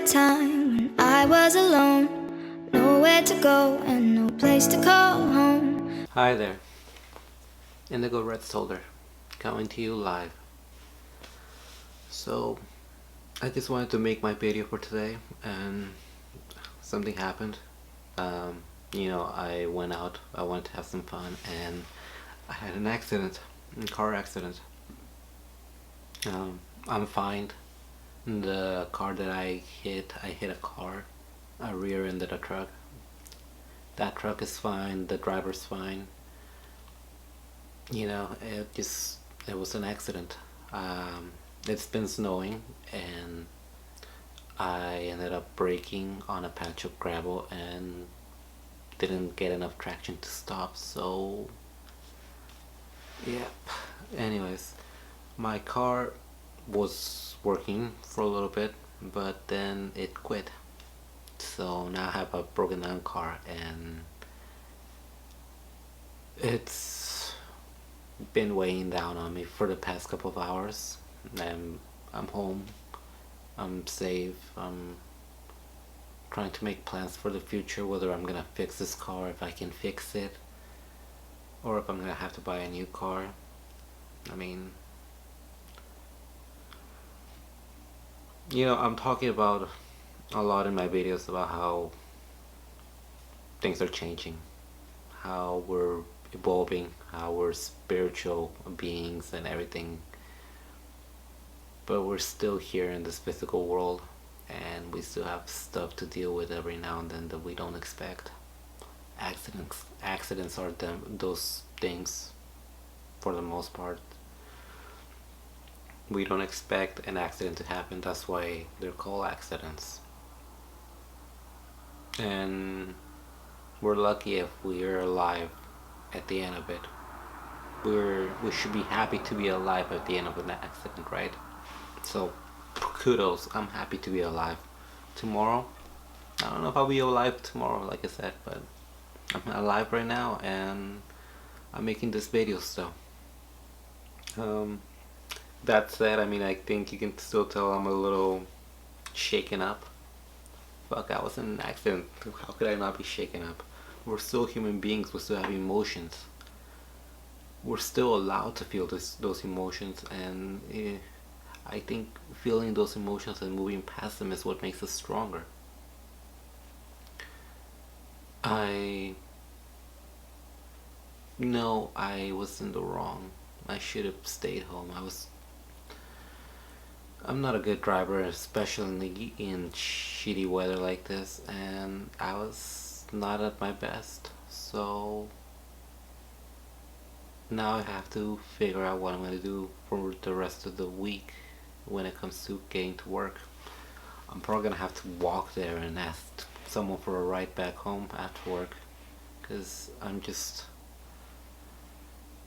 time when I was alone, nowhere to go and no place to call home. Hi there, Indigo Red Soldier, coming to you live. So, I just wanted to make my video for today, and something happened. I went out, I wanted to have some fun, and I had an accident, a car accident. I'm fine. The car that I hit a car. I rear-ended a truck. That truck is fine, the driver's fine. It was an accident. It's been snowing and I ended up braking on a patch of gravel and didn't get enough traction to stop, so yeah. Anyways, my car was working for a little bit, but then it quit. So now I have a broken down car and it's been weighing down on me for the past couple of hours. I'm home, I'm safe, I'm trying to make plans for the future, whether I'm gonna fix this car, if I can fix it, or if I'm gonna have to buy a new car. I mean, I'm talking about a lot in my videos about how things are changing, how we're evolving, how we're spiritual beings and everything, but we're still here in this physical world and we still have stuff to deal with every now and then that we don't expect. Accidents are those things. For the most part, we don't expect an accident to happen. That's why they're called accidents. And we're lucky if we're alive at the end of it. We should be happy to be alive at the end of an accident, right? So kudos, I'm happy to be alive. Tomorrow, I don't know if I'll be alive tomorrow, like I said, but I'm alive right now and I'm making this video still. That said, I think you can still tell I'm a little shaken up. Fuck, I was in an accident. How could I not be shaken up? We're still human beings, we still have emotions. We're still allowed to feel those emotions, and I think feeling those emotions and moving past them is what makes us stronger. I know I was in the wrong. I should have stayed home. I'm not a good driver, especially in shitty weather like this, and I was not at my best. So now I have to figure out what I'm going to do for the rest of the week when it comes to getting to work. I'm probably going to have to walk there and ask someone for a ride back home after work, because I'm just,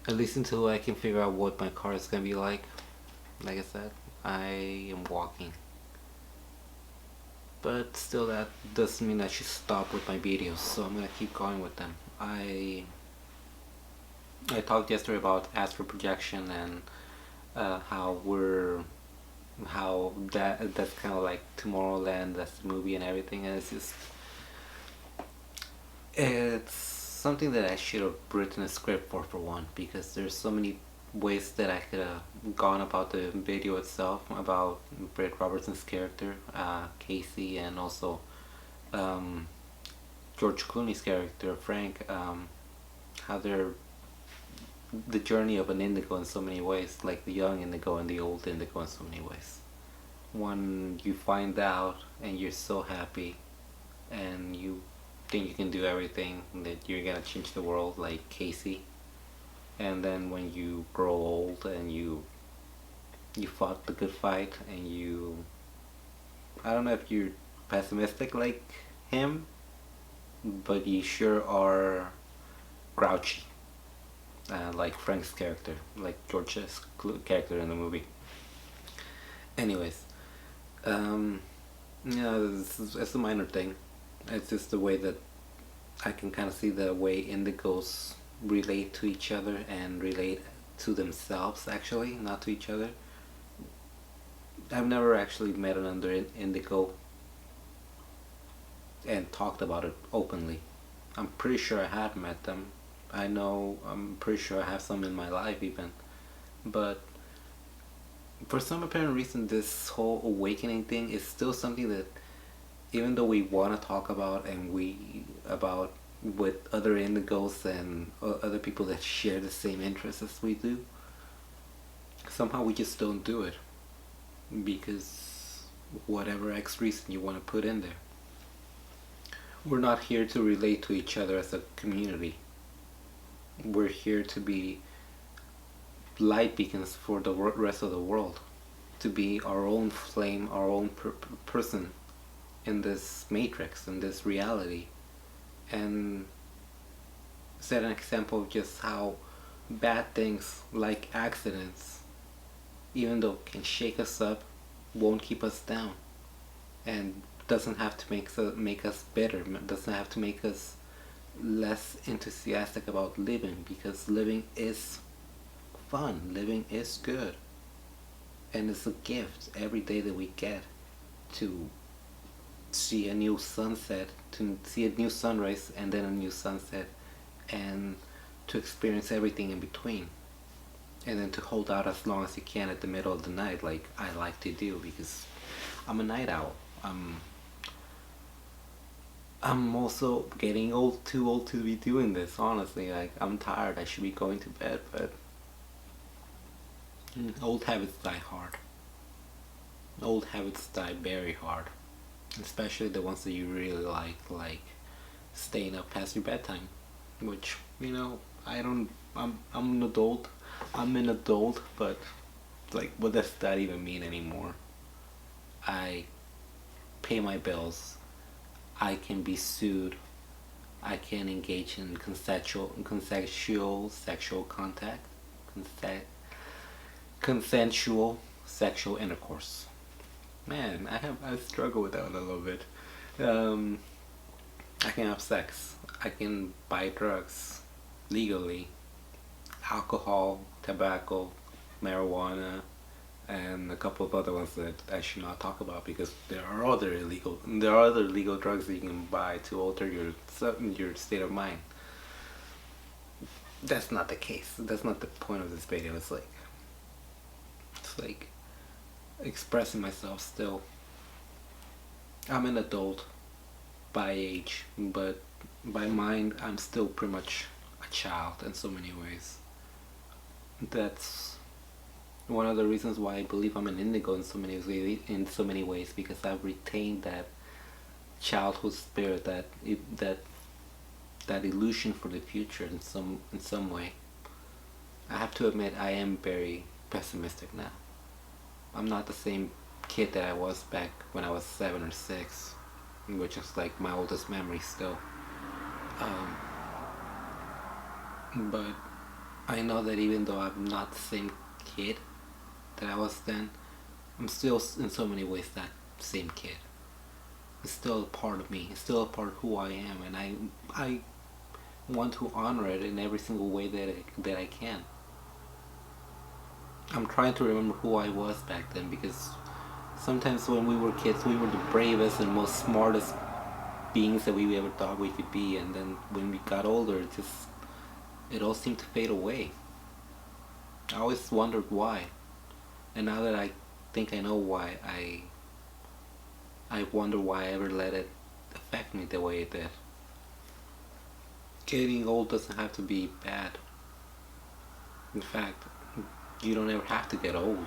at least until I can figure out what my car is going to be like I said, I am walking. But still, that doesn't mean I should stop with my videos, so I'm gonna keep going with them. I talked yesterday about astral projection and how that's kind of like Tomorrowland, that's the movie and everything, and it's something that I should have written a script for one, because there's so many ways that I could have gone about the video itself, about Brett Robertson's character, Casey, and also George Clooney's character, Frank, how they're the journey of an indigo in so many ways, like the young indigo and the old indigo in so many ways. One, you find out and you're so happy and you think you can do everything, that you're gonna change the world like Casey. And then when you grow old and you fought the good fight and I don't know if you're pessimistic like him, but you sure are grouchy, like Frank's character, like George's character in the movie. Anyways, it's a minor thing. It's just the way that I can kind of see the way indigos relate to each other and relate to themselves, actually, not to each other. I've never actually met another indigo and talked about it openly. I'm pretty sure I have met them. I'm pretty sure I have some in my life even. But for some apparent reason, this whole awakening thing is still something that, even though we want to talk about and about with other indigos and other people that share the same interests as we do, somehow we just don't do it because whatever X reason you want to put in there. We're not here to relate to each other as a community. We're here to be light beacons for the rest of the world, to be our own flame, our own person in this matrix, in this reality, and set an example of just how bad things like accidents, even though can shake us up, won't keep us down, and doesn't have to make us better, doesn't have to make us less enthusiastic about living, because living is fun, living is good, and it's a gift every day that we get to see a new sunset, to see a new sunrise and then a new sunset, and to experience everything in between, and then to hold out as long as you can at the middle of the night, like I like to do, because I'm a night owl. I'm also getting too old to be doing this, honestly. Like, I'm tired, I should be going to bed, but old habits die hard. Old habits die very hard. Especially the ones that you really like staying up past your bedtime. Which, I'm an adult. I'm an adult, but like, what does that even mean anymore? I pay my bills. I can be sued. I can engage in consensual sexual contact. Consensual sexual intercourse. Man, I struggle with that a little bit. I can have sex. I can buy drugs legally. Alcohol, tobacco, marijuana, and a couple of other ones that I should not talk about, because there are other legal drugs that you can buy to alter your state of mind. That's not the case. That's not the point of this video. It's like expressing myself still. I'm an adult by age, but by mind I'm still pretty much a child in so many ways. That's one of the reasons why I believe I'm an indigo in so many ways, because I've retained that childhood spirit, that illusion for the future in some way. I have to admit, I am very pessimistic now. I'm not the same kid that I was back when I was 7 or 6, which is like my oldest memory still. But I know that even though I'm not the same kid that I was then, I'm still in so many ways that same kid. It's still a part of me. It's still a part of who I am, and I want to honor it in every single way that I can. I'm trying to remember who I was back then, because sometimes when we were kids, we were the bravest and most smartest beings that we ever thought we could be, and then when we got older, it all seemed to fade away. I always wondered why, and now that I think I know why, I wonder why I ever let it affect me the way it did. Getting old doesn't have to be bad. In fact, you don't ever have to get old.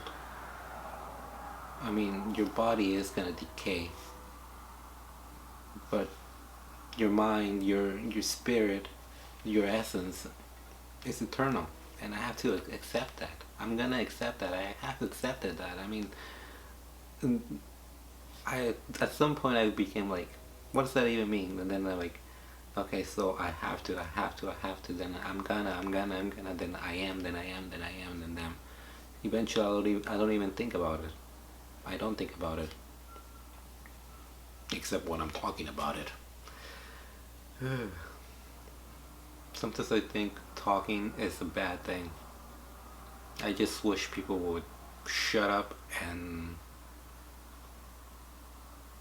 I mean, your body is gonna decay, but your mind, your spirit, your essence is eternal, and I have to accept that. I'm gonna accept that. I have to accept that. I mean, at some point I became like, what does that even mean? And then I'm like, okay, so I have to, then I'm gonna, then I am, then eventually I don't even think about it. I don't think about it. Except when I'm talking about it. Sometimes I think talking is a bad thing. I just wish people would shut up and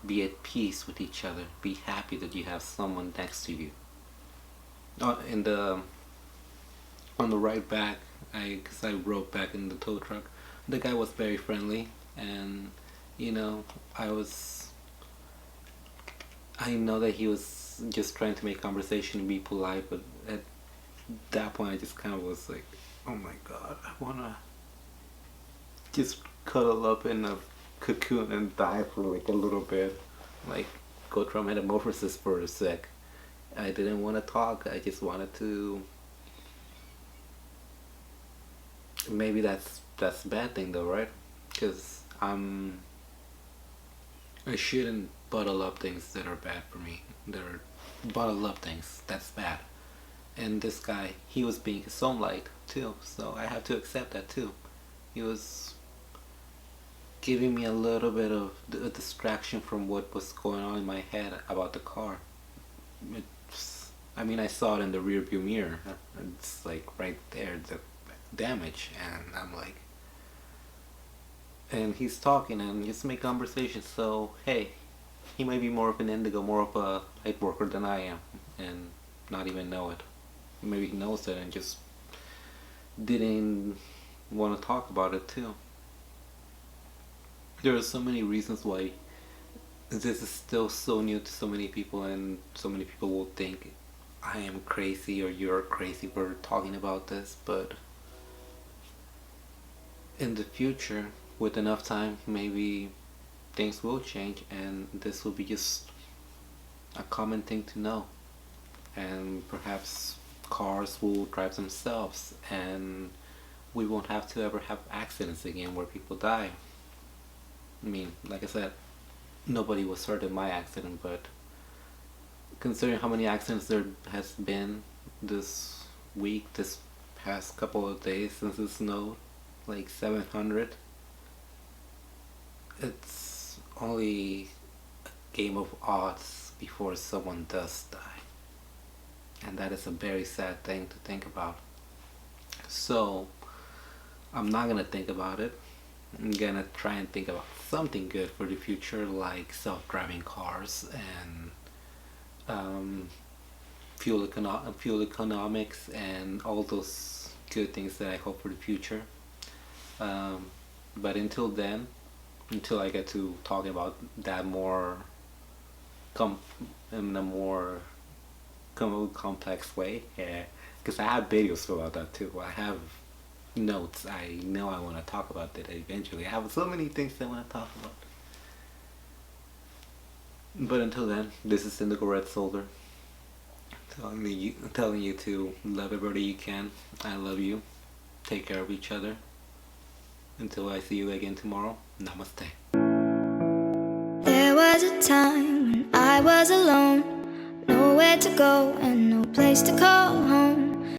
be at peace with each other. Be happy that you have someone next to you. In the on the ride back, cause I rode back in the tow truck. The guy was very friendly, and you know, I know that he was just trying to make conversation and be polite, but at that point, I just kind of was like, oh my god, I wanna just cuddle up in a cocoon and die for like a little bit, like go through metamorphosis for a sec. I didn't want to talk. I just wanted to. Maybe that's a bad thing though, right? Because I shouldn't bottle up things that are bad for me. That are bottle up things. That's bad. And this guy, he was being his own light too, so I have to accept that too. He was giving me a little bit of a distraction from what was going on in my head about the car. I mean, I saw it in the rear view mirror. It's like right there, the damage, and I'm like, and he's talking and just make conversation. So hey, he might be more of an indigo, more of a light worker than I am, and not even know it. Maybe he knows it and just didn't want to talk about it too. There are so many reasons why this is still so new to so many people, and so many people will think I am crazy or you're crazy for talking about this, but in the future, with enough time, maybe things will change and this will be just a common thing to know. And perhaps cars will drive themselves and we won't have to ever have accidents again where people die. I mean, like I said, nobody was hurt in my accident, but considering how many accidents there has been this week, this past couple of days since it snowed, like 700, it's only a game of odds before someone does die. And that is a very sad thing to think about. So, I'm not gonna think about it. I'm gonna try and think about something good for the future, like self-driving cars and fuel economics and all those good things that I hope for the future. But until then, until I get to talking about that more in a more complex way, yeah, because I have videos about that too. I have notes. I know I want to talk about that eventually. I have so many things I want to talk about. But until then, this is Indigo Red Soldier telling you to love everybody you can. I love you. Take care of each other. Until I see you again tomorrow, namaste. There was a time when I was alone, nowhere to go and no place to call home.